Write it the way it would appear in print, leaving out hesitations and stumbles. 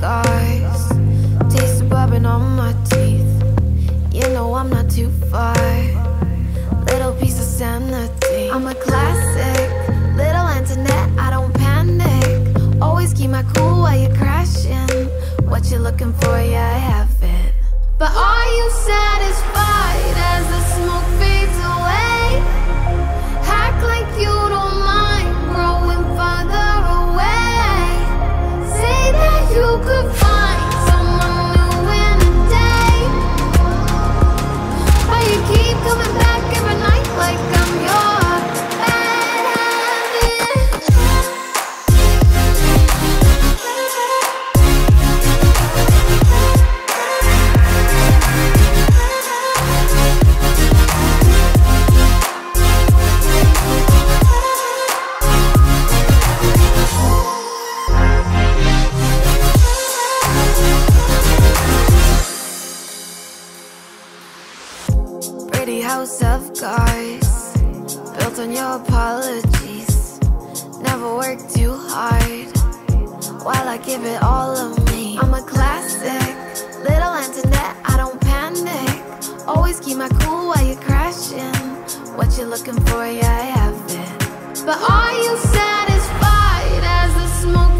scars, taste of bourbon on my teeth. You know I'm not too far, little piece of sanity. I'm a classic, little Antoinette, I don't panic. Always keep my cool while you're crashing. What you looking for, yeah, I have it. But are you satisfied as the smoke fades away? Act like you don't mind growing farther away. Say that you could find someone new in a day, but you keep coming back every night like I'm your bad habit. Pretty house of cards, built on your apologies. Never worked too hard, while I give it all of me. I'm a classic, little Antoinette, I don't panic. Always keep my cool while you're crashing. What you looking for, yeah, I have it. But are you satisfied as the smoke